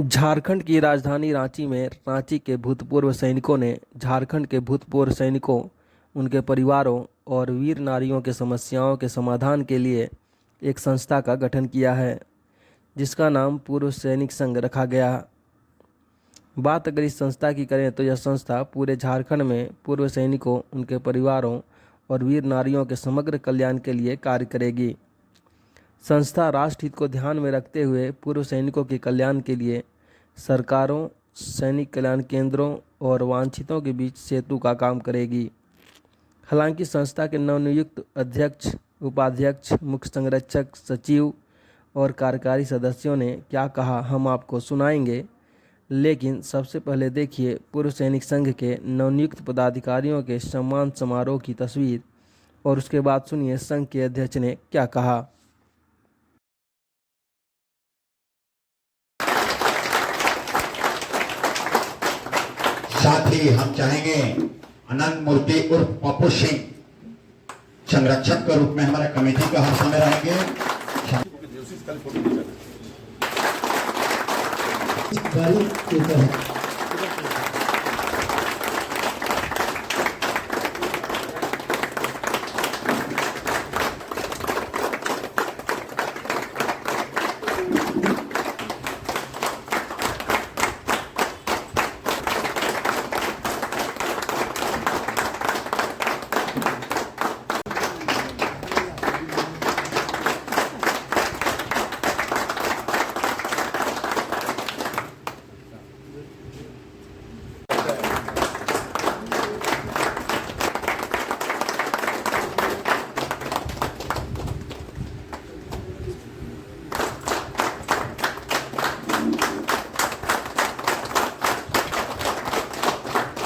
झारखंड की राजधानी रांची में रांची के भूतपूर्व सैनिकों ने झारखंड के भूतपूर्व सैनिकों, उनके परिवारों और वीर नारियों के समस्याओं के समाधान के लिए एक संस्था का गठन किया है, जिसका नाम पूर्व सैनिक संघ रखा गया। बात अगर इस संस्था की करें तो यह संस्था पूरे झारखंड में पूर्व सैनिकों, उनके परिवारों और वीर नारियों के समग्र कल्याण के लिए कार्य करेगी। संस्था राष्ट्रहित को ध्यान में रखते हुए पूर्व सैनिकों के कल्याण के लिए सरकारों, सैनिक कल्याण केंद्रों और वांछितों के बीच सेतु का काम करेगी। हालांकि संस्था के नवनियुक्त अध्यक्ष, उपाध्यक्ष, मुख्य संरक्षक, सचिव और कार्यकारी सदस्यों ने क्या कहा, हम आपको सुनाएंगे। लेकिन सबसे पहले देखिए पूर्व सैनिक संघ के नवनियुक्त पदाधिकारियों के सम्मान समारोह की तस्वीर, और उसके बाद सुनिए संघ के अध्यक्ष ने क्या कहा। साथ ही हम चाहेंगे अनंत मूर्ति उर्फ पप्पू सिंह संरक्षक के रूप में हमारा कमेटी का हर समय रहेंगे।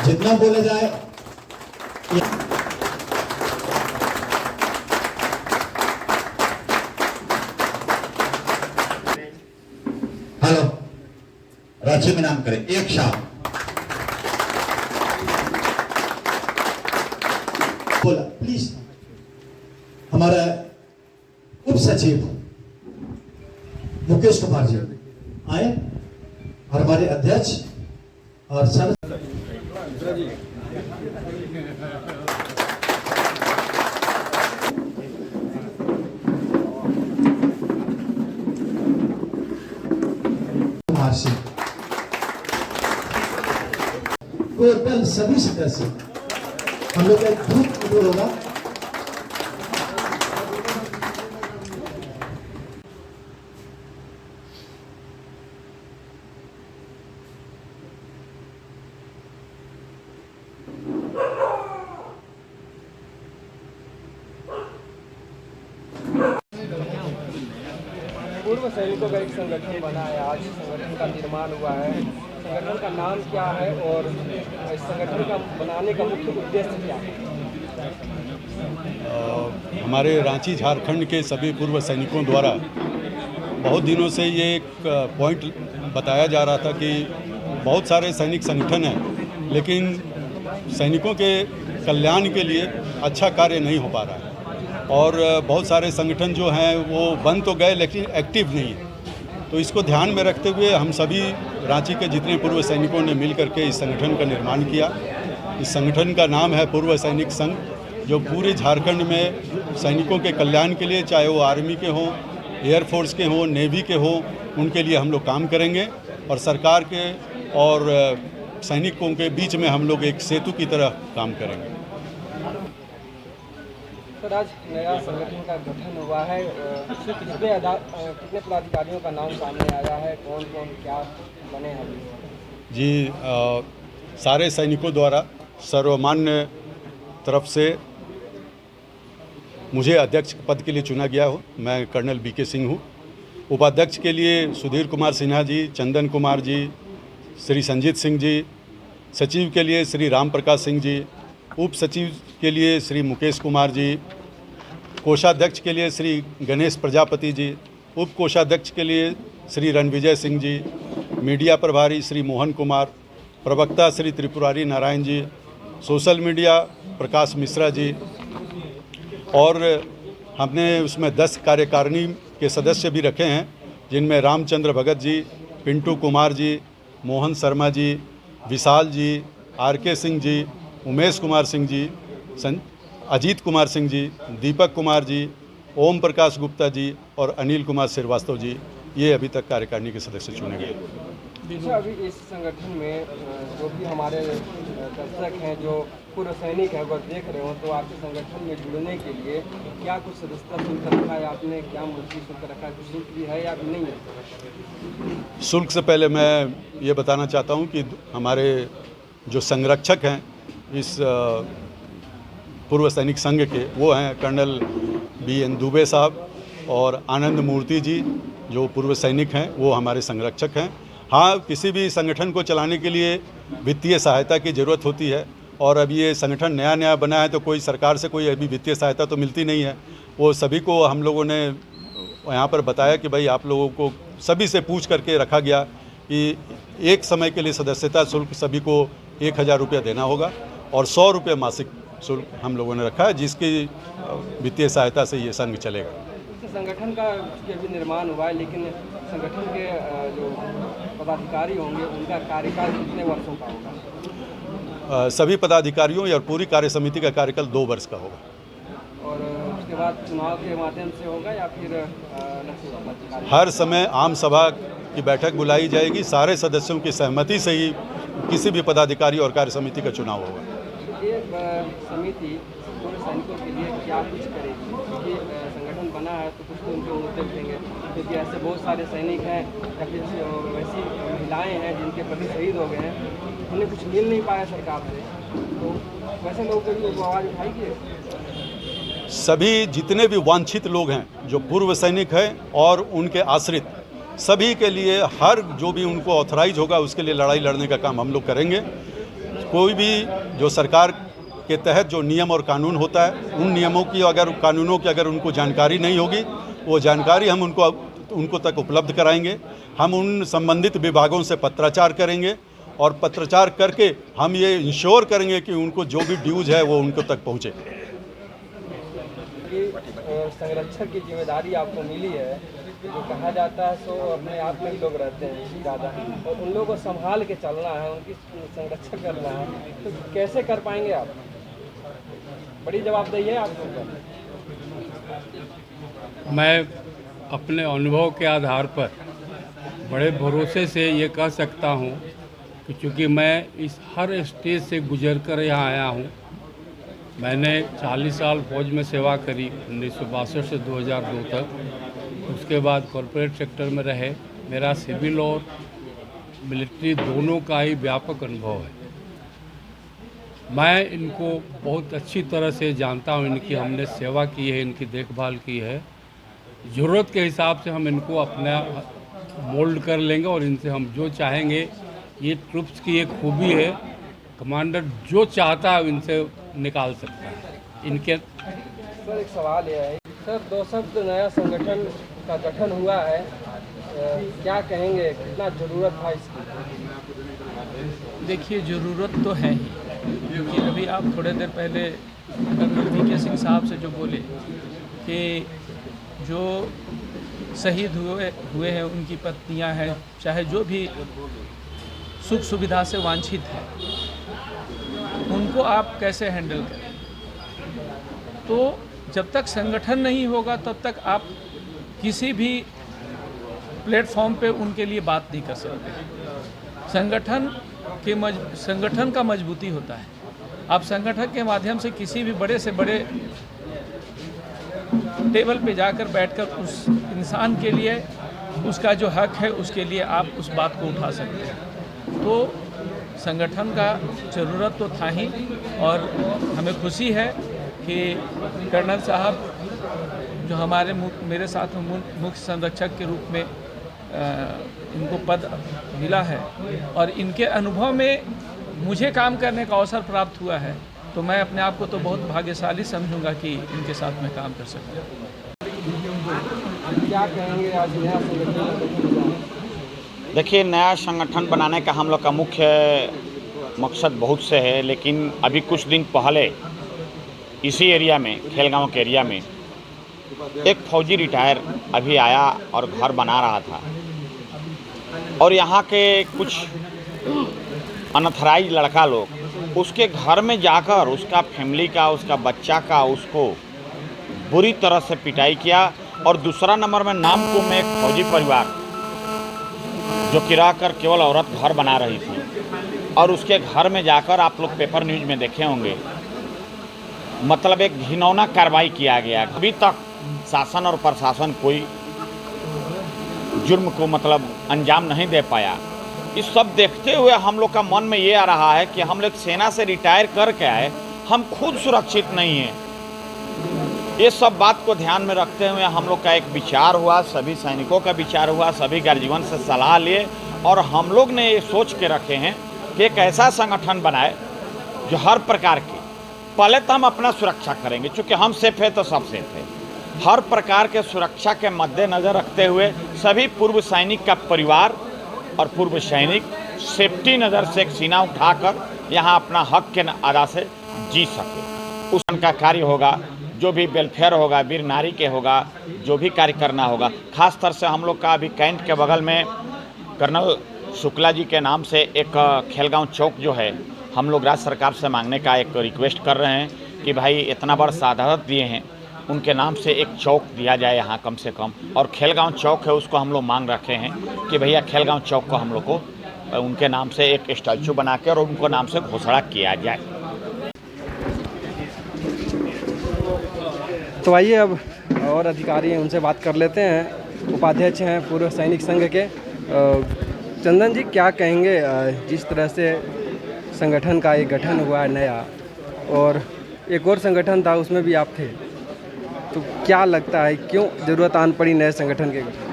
जितना बोले जाए हेलो रांची में नाम करें एक शाम बोला प्लीज हमारा उप सचिव मुकेश कुमार जी आए और हमारे अध्यक्ष और सर टोटल सभी सदस्य हम लोग का एक ग्रुप होगा। पूर्व सैनिकों का एक संगठन बना है, आज संगठन का निर्माण हुआ है। संगठन का नाम क्या है और इस संगठन का बनाने का मुख्य उद्देश्य क्या है? हमारे रांची झारखंड के सभी पूर्व सैनिकों द्वारा बहुत दिनों से ये एक पॉइंट बताया जा रहा था कि बहुत सारे सैनिक संगठन हैं, लेकिन सैनिकों के कल्याण के लिए अच्छा कार्य नहीं हो पा रहा है और बहुत सारे संगठन जो हैं वो बंद तो गए लेकिन एक्टिव नहीं है। तो इसको ध्यान में रखते हुए हम सभी रांची के जितने पूर्व सैनिकों ने मिल करके इस संगठन का निर्माण किया। इस संगठन का नाम है पूर्व सैनिक संघ, जो पूरे झारखंड में सैनिकों के कल्याण के लिए, चाहे वो आर्मी के हों, एयरफोर्स के हों, नेवी के हों, उनके लिए हम लोग काम करेंगे और सरकार के और सैनिकों के बीच में हम लोग एक सेतु की तरह काम करेंगे। सर, आज नया संगठन का गठन हुआ है, इसमें कितने पदाधिकारियों का नाम सामने आया है, कौन कौन क्या बने हैं? जी, सारे सैनिकों द्वारा सर्वमान्य तरफ से मुझे अध्यक्ष पद के लिए चुना गया हो। मैं कर्नल बीके सिंह हूँ। उपाध्यक्ष के लिए सुधीर कुमार सिन्हा जी, चंदन कुमार जी, श्री संजीत सिंह जी, सचिव के लिए श्री राम प्रकाश सिंह जी, उप सचिव के लिए श्री मुकेश कुमार जी, कोषाध्यक्ष के लिए श्री गणेश प्रजापति जी, उप कोषाध्यक्ष के लिए श्री रणविजय सिंह जी, मीडिया प्रभारी श्री मोहन कुमार, प्रवक्ता श्री त्रिपुरारी नारायण जी, सोशल मीडिया प्रकाश मिश्रा जी, और हमने उसमें 10 कार्यकारिणी के सदस्य भी रखे हैं, जिनमें रामचंद्र भगत जी, पिंटू कुमार जी, मोहन शर्मा जी, विशाल जी, RK सिंह जी, उमेश कुमार सिंह जी, अजीत कुमार सिंह जी, दीपक कुमार जी, ओम प्रकाश गुप्ता जी और अनिल कुमार श्रीवास्तव जी, ये अभी तक कार्यकारिणी के सदस्य चुने गए। अच्छा, अभी इस संगठन में जो भी हमारे दर्शक हैं, जो पूर्व सैनिक हैं, अगर देख रहे हो तो आपके संगठन में जुड़ने के लिए क्या कुछ सदस्यता शुल्क रखा है आपने, क्या मूर्ति शुल्क रखा है, कुछ शुल्क भी है या नहीं है? शुल्क से पहले मैं ये बताना चाहता हूँ कि हमारे जो संरक्षक हैं इस पूर्व सैनिक संघ के, वो हैं कर्नल BN दुबे साहब और आनंद मूर्ति जी, जो पूर्व सैनिक हैं, वो हमारे संरक्षक हैं। हाँ, किसी भी संगठन को चलाने के लिए वित्तीय सहायता की ज़रूरत होती है, और अभी ये संगठन नया बना है तो कोई सरकार से कोई अभी वित्तीय सहायता तो मिलती नहीं है। वो सभी को हम लोगों ने यहाँ पर बताया कि भाई आप लोगों को सभी से पूछ करके रखा गया कि एक समय के लिए सदस्यता शुल्क सभी को 1000 रुपया देना होगा और 100 रुपये मासिक शुल्क हम लोगों ने रखा है, जिसकी वित्तीय सहायता से ये संघ चलेगा। संगठन का भी निर्माण हुआ है, लेकिन संगठन के जो पदाधिकारी होंगे उनका कार्यकाल कितने वर्षों का होगा? सभी पदाधिकारियों और पूरी कार्य समिति का कार्यकाल 2 वर्ष का होगा। और उसके बाद चुनाव के माध्यम से होगा या फिर हर समय आम सभा की बैठक बुलाई जाएगी, सारे सदस्यों की सहमति से ही किसी भी पदाधिकारी और कार्य समिति का चुनाव होगा। ये समिति पूर्व सैनिकों के लिए क्या कुछ करेगी? क्योंकि संगठन बना है तो कुछ तो उनके मुद्दे उठेंगे, क्योंकि ऐसे बहुत सारे सैनिक हैं या फिर वैसी महिलाएं हैं जिनके पति शहीद हो गए हैं, उन्हें कुछ मिल नहीं पाया सरकार से, तो वैसे लोग भी आवाज़ उठाएगी। सभी जितने भी वांछित लोग हैं, जो पूर्व सैनिक हैं और उनके आश्रित, सभी के लिए हर जो भी उनको ऑथराइज होगा उसके लिए लड़ाई लड़ने का काम हम लोग करेंगे। कोई भी जो सरकार के तहत जो नियम और कानून होता है, उन नियमों की कानूनों की अगर उनको जानकारी नहीं होगी, वो जानकारी हम उनको तक उपलब्ध कराएंगे। हम उन संबंधित विभागों से पत्राचार करेंगे और पत्राचार करके हम ये इंश्योर करेंगे कि उनको जो भी ड्यूज है वो उनको तक पहुँचे। संरक्षक की जिम्मेदारी आपको मिली है, जो कहा जाता है सो अपने आप में लोग रहते हैं ज़्यादा, और उन लोगों को संभाल के चलना है, उनकी संरक्षण करना है, तो कैसे कर पाएंगे आप? बड़ी जवाबदेही है आपके ऊपर। मैं अपने अनुभव के आधार पर बड़े भरोसे से ये कह सकता हूँ कि चूँकि मैं इस हर स्टेज से गुजर कर यहाँ आया हूँ। मैंने 40 साल फौज में सेवा करी, 1962 से 2002 तक। उसके बाद कॉरपोरेट सेक्टर में रहे। मेरा सिविल और मिलिट्री दोनों का ही व्यापक अनुभव है। मैं इनको बहुत अच्छी तरह से जानता हूँ, इनकी हमने सेवा की है, इनकी देखभाल की है। ज़रूरत के हिसाब से हम इनको अपना मोल्ड कर लेंगे और इनसे हम जो चाहेंगे, ये ट्रुप्स की एक खूबी है, कमांडर जो चाहता है इनसे निकाल सकता है। इनके सर एक सवाल यह है सर, 2 शब्द नया संगठन का गठन हुआ है, क्या कहेंगे, कितना ज़रूरत था इसकी? देखिए, ज़रूरत तो है ही, क्योंकि अभी आप थोड़े देर पहले कर्नल VK सिंह साहब से जो बोले कि जो शहीद हुए हैं, उनकी पत्नियां हैं, चाहे जो भी सुख सुविधा से वांछित हैं, उनको आप कैसे हैंडल करें। तो जब तक संगठन नहीं होगा तब तक आप किसी भी प्लेटफॉर्म पे उनके लिए बात नहीं कर सकते। संगठन का मजबूती होता है। आप संगठन के माध्यम से किसी भी बड़े से बड़े टेबल पे जाकर बैठकर उस इंसान के लिए उसका जो हक है उसके लिए आप उस बात को उठा सकते हैं। तो संगठन का ज़रूरत तो था ही, और हमें खुशी है कि कर्नल साहब जो मेरे साथ मुख्य संरक्षक के रूप में इनको पद मिला है और इनके अनुभव में मुझे काम करने का अवसर प्राप्त हुआ है, तो मैं अपने आप को तो बहुत भाग्यशाली समझूंगा कि इनके साथ मैं काम कर सकूँ। क्या कहेंगे आज नया संगठन? देखिए, नया संगठन बनाने का हम लोग का मुख्य मकसद बहुत से है, लेकिन अभी कुछ दिन पहले इसी एरिया में, खेलगांव के एरिया में, एक फौजी रिटायर अभी आया और घर बना रहा था। और यहाँ के कुछ अनथराइज लड़का लोग उसके घर में जाकर उसका फैमिली का, उसका बच्चा का, उसको बुरी तरह से पिटाई किया। और दूसरा नंबर में नामपुर में एक फौजी परिवार जो किरा कर केवल औरत घर बना रही थी और उसके घर में जाकर आप लोग पेपर न्यूज़ में देखे होंगे, मतलब एक घिनौना कार्रवाई किया गया। अभी तक शासन और प्रशासन कोई जुर्म को मतलब अंजाम नहीं दे पाया। इस सब देखते हुए हम लोग का मन में ये आ रहा है कि हम लोग सेना से रिटायर करके आए, हम खुद सुरक्षित नहीं हैं। ये सब बात को ध्यान में रखते हुए हम लोग का एक विचार हुआ, सभी सैनिकों का विचार हुआ, सभी गार्जियन से सलाह लिए और हम लोग ने ये सोच के रखे हैं कि एक ऐसा संगठन बनाए जो हर प्रकार के, पहले तो हम अपना सुरक्षा करेंगे, चूँकि हम सेफ है तो सब सेफ है। हर प्रकार के सुरक्षा के मद्देनज़र रखते हुए सभी पूर्व सैनिक का परिवार और पूर्व सैनिक सेफ्टी नज़र से एक सीना उठाकर यहाँ अपना हक के अदा से जी सके। उसका कार्य होगा, जो भी वेलफेयर होगा, वीर नारी के होगा, जो भी कार्य करना होगा। खास तौर से हम लोग का अभी कैंट के बगल में कर्नल शुक्ला जी के नाम से एक खेलगांव चौक जो है, हम लोग राज्य सरकार से मांगने का एक रिक्वेस्ट कर रहे हैं कि भाई इतना बड़ा साधारण दिए हैं, उनके नाम से एक चौक दिया जाए यहाँ कम से कम। और खेलगांव चौक है उसको हम लोग मांग रखे हैं कि भैया खेलगांव चौक को हम लोग को उनके नाम से एक स्टैचू बना के और उनको नाम से घोषणा किया जाए। तो आइए अब और अधिकारी हैं उनसे बात कर लेते हैं। उपाध्यक्ष हैं पूर्व सैनिक संघ के चंदन जी, क्या कहेंगे जिस तरह से संगठन का एक गठन हुआ है नया, और एक और संगठन था उसमें भी आप थे, तो क्या लगता है क्यों ज़रूरत आन पड़ी नए संगठन के गठन?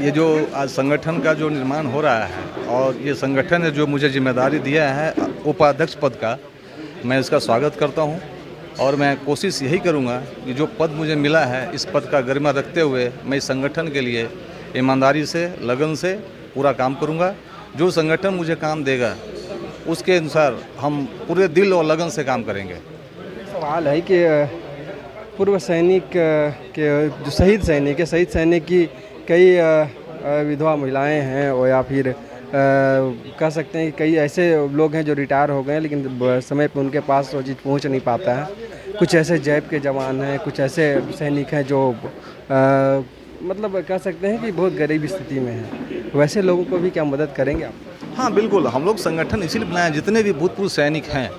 ये जो आज संगठन का जो निर्माण हो रहा है और ये संगठन ने जो मुझे जिम्मेदारी दिया है उपाध्यक्ष पद का, मैं इसका स्वागत करता हूँ और मैं कोशिश यही करूँगा कि जो पद मुझे मिला है इस पद का गरिमा रखते हुए मैं इस संगठन के लिए ईमानदारी से, लगन से पूरा काम करूँगा। जो संगठन मुझे काम देगा उसके अनुसार हम पूरे दिल और लगन से काम करेंगे। सवाल है कि पूर्व सैनिक के जो शहीद सैनिक की कई विधवा महिलाएं हैं और या फिर कह सकते हैं कि कई ऐसे लोग हैं जो रिटायर हो गए लेकिन समय पर उनके पास वो चीज़ पहुंच नहीं पाता है। कुछ ऐसे जैब के जवान हैं, कुछ ऐसे सैनिक हैं जो मतलब कह सकते हैं कि बहुत गरीब स्थिति में हैं। वैसे लोगों को भी क्या मदद करेंगे आप? हाँ बिल्कुल, हम लोग संगठन इसीलिए बनाए, जितने भी भूतपूर्व सैनिक हैं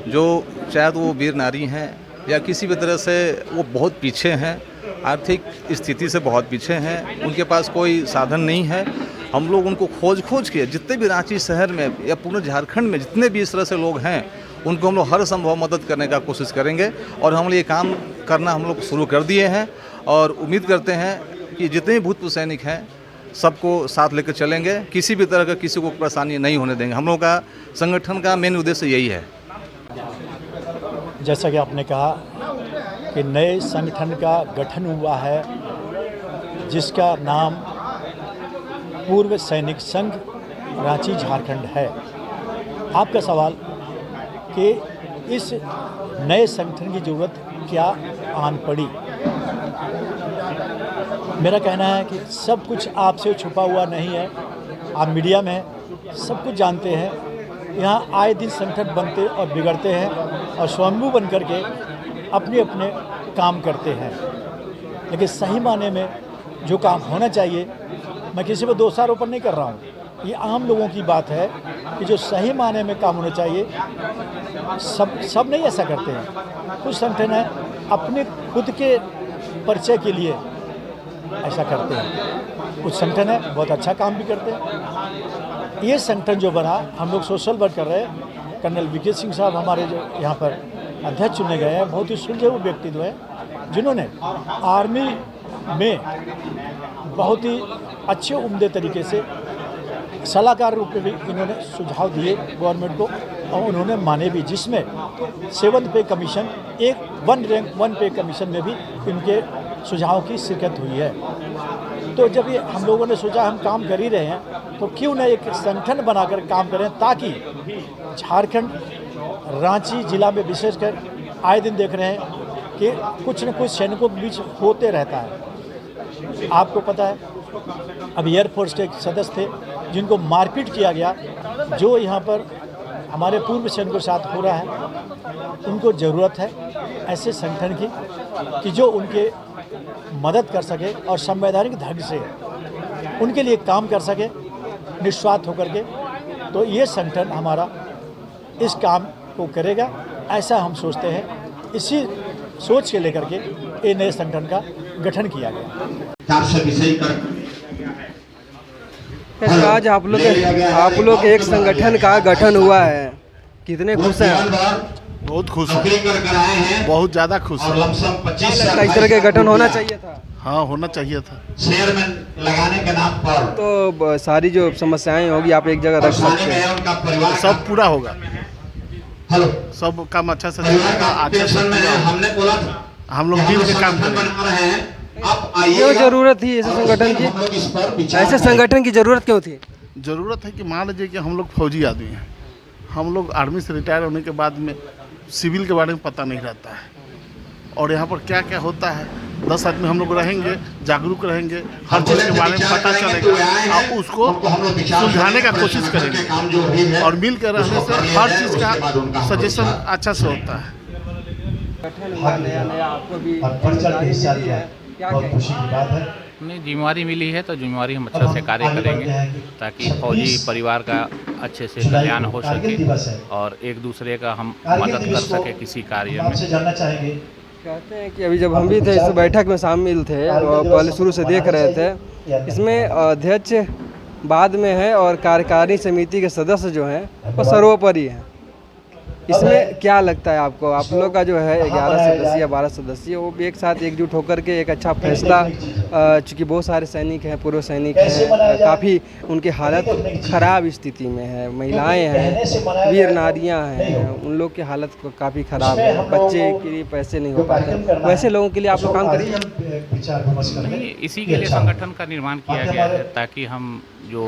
जो चाहे तो वो वीर नारी हैं या किसी भी तरह से वो बहुत पीछे हैं, आर्थिक स्थिति से बहुत पीछे हैं, उनके पास कोई साधन नहीं है, हम लोग उनको खोज के जितने भी रांची शहर में या पूरे झारखंड में जितने भी इस तरह से लोग हैं उनको हम लोग हर संभव मदद करने का कोशिश करेंगे। और हम लोग ये काम करना हम लोग शुरू कर दिए हैं और उम्मीद करते हैं कि जितने भी भूतपूर्व सैनिक हैं सबको साथ लेकर चलेंगे, किसी भी तरह का किसी को परेशानी नहीं होने देंगे। हम लोग का संगठन का मेन उद्देश्य यही है। जैसा कि आपने कहा कि नए संगठन का गठन हुआ है जिसका नाम पूर्व सैनिक संघ रांची झारखंड है। आपका सवाल कि इस नए संगठन की ज़रूरत क्या आन पड़ी, मेरा कहना है कि सब कुछ आपसे छुपा हुआ नहीं है। आप मीडिया में सब कुछ जानते हैं। यहाँ आए दिन संगठन बनते और बिगड़ते हैं और स्वयंभू बन करके अपने अपने काम करते हैं, लेकिन सही माने में जो काम होना चाहिए, मैं किसी पर दोषारोपण नहीं कर रहा हूँ, ये आम लोगों की बात है कि जो सही माने में काम होना चाहिए सब नहीं ऐसा करते हैं। कुछ संगठन है अपने खुद के परिचय के लिए ऐसा करते हैं, कुछ संगठन है बहुत अच्छा काम भी करते हैं। ये संगठन जो बना, हम लोग सोशल वर्क कर रहे हैं। कर्नल वीके सिंह साहब हमारे जो यहाँ पर अध्यक्ष चुने गए हैं, बहुत ही सुलझे हुए व्यक्तित्व हैं जिन्होंने आर्मी में बहुत ही अच्छे उम्दे तरीके से सलाहकार रूप में भी इन्होंने सुझाव दिए गवर्नमेंट को और उन्होंने माने भी, जिसमें 7th पे कमीशन, एक 1 रैंक 1 पे कमीशन में भी इनके सुझाव की शिरकत हुई है। तो जब ये हम लोगों ने सोचा हम काम कर ही रहे हैं तो क्यों न एक संगठन बनाकर काम करें, ताकि झारखंड रांची जिला में विशेषकर आए दिन देख रहे हैं कि कुछ न कुछ सैनिकों के बीच होते रहता है। आपको पता है अभी एयरफोर्स के एक सदस्य थे जिनको मारपीट किया गया। जो यहाँ पर हमारे पूर्व सैनिकों के साथ हो रहा है, उनको ज़रूरत है ऐसे संगठन की कि जो उनके मदद कर सके और संवैधानिक ढंग से उनके लिए काम कर सके निस्वार्थ होकर के। तो ये संगठन हमारा इस काम को करेगा, ऐसा हम सोचते हैं। इसी सोच के लेकर के ये नए संगठन का गठन किया गया। 400 विषय कर आज आप लोग के एक संगठन का गठन हुआ है, कितने खुश हैं? बहुत खुश नौकरी कर आए हैं बहुत ज़्यादा खुश और लमसम 25 इस तरह के गठन होना चाहिए था। हाँ, होना चाहिए था। शेयर में लगाने के नाम पर तो सारी जो समस्याएं होगी आप एक जगह रख परेशानी सकते में हैं। है उनका परिवार। सब पूरा होगा, हेलो, सब काम अच्छा से परिवार चलेगा, का अच्छे से टेंशन में है। पूरा। हमने बोला था हम लोग कि मिल के काम संगठन करेंगे। बना रहे हैं, आप क्यों आइएगा। जरूरत थी ऐसे और संगठन उस दिन हम लोग इस पर की? विचार ऐसे करेंगे। संगठन की जरूरत क्यों थी? ज़रूरत है कि मान लीजिए कि हम लोग फौजी आदमी हैं, हम लोग आर्मी से रिटायर होने के बाद में सिविल के बारे में पता नहीं रहता है, और यहाँ पर क्या क्या होता है 10 आदमी हम लोग रहेंगे, जागरूक रहेंगे, हर चीज़ के बारे में पता चलेगा और उसको सुलझाने का कोशिश करेंगे, और मिल कर रहने से हर चीज़ का सजेशन अच्छा से होता है। गठन हुआ नया नया, आपको भी और बढ़ चढ़ के हिस्सा जिम्मेदारी लिया, है, क्या बहुत कहेंगे? खुशी की बात है। हमें जिम्मेवारी मिली है तो जिम्मेवारी हम अब अच्छे से हम कार्य आगे बढ़ते करेंगे हैं कि ताकि फौजी 26 परिवार का अच्छे से जुलाई कल्याण को हो कारगिल सके दिवस है। और एक दूसरे का हम कारगिल मदद कर दिवस को सके किसी कार्य हम में। आपसे जानना चाहेंगे। कहते हैं कि अभी जब हम भी थे इस बैठक में शामिल थे और पहले शुरू से देख रहे थे, इसमें अध्यक्ष बाद में है और कार्यकारिणी समिति के सदस्य जो हैं वो सर्वोपरि हैं। इसमें क्या लगता है आपको? आप लोग का जो है 11 सदस्य या 12 सदस्य वो भी एक साथ एकजुट होकर के एक अच्छा फैसला, चूँकि बहुत सारे सैनिक हैं, पूर्व सैनिक हैं, काफ़ी उनकी हालत ख़राब स्थिति में है, महिलाएं हैं, वीर नारियां हैं, उन लोग की हालत काफ़ी ख़राब है, बच्चे के लिए पैसे नहीं हो पाते, वैसे लोगों के लिए आप लोग काम करिए। विचार विमर्श करते नहीं, हैं। इसी के लिए संगठन का निर्माण किया गया है ताकि हम जो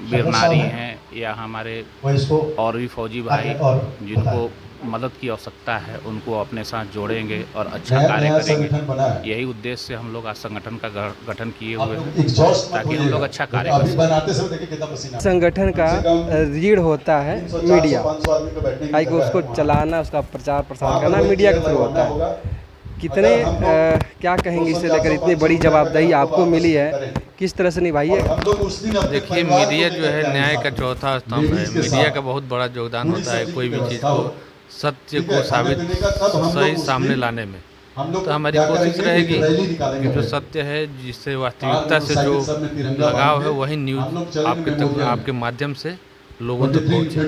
वीर नारी हैं या हमारे वो इसको और भी फौजी भाई जिनको मदद की आवश्यकता है उनको अपने साथ जोड़ेंगे और अच्छा कार्य करेंगे। यही उद्देश्य से हम लोग आज संगठन का गठन किए हुए हैं ताकि हम लोग अच्छा कार्य कर सकें। संगठन का रीढ़ होता है मीडिया, ताकि उसको चलाना, उसका प्रचार प्रसार करना मीडिया के थ्रू होता है। कितने क्या कहेंगे इसे लेकर इतनी बड़ी जवाबदेही आपको मिली है, किस तरह से निभाइए? देखिए, मीडिया जो है न्याय का चौथा स्तंभ है। मीडिया का बहुत बड़ा योगदान होता है कोई भी चीज़ को, सत्य को साबित सही सामने लाने में। तो हमारी कोशिश रहेगी कि जो सत्य है, जिससे वास्तविकता से जो लगाव है, वही न्यूज़ आपके माध्यम से लोगों तक पहुँचे।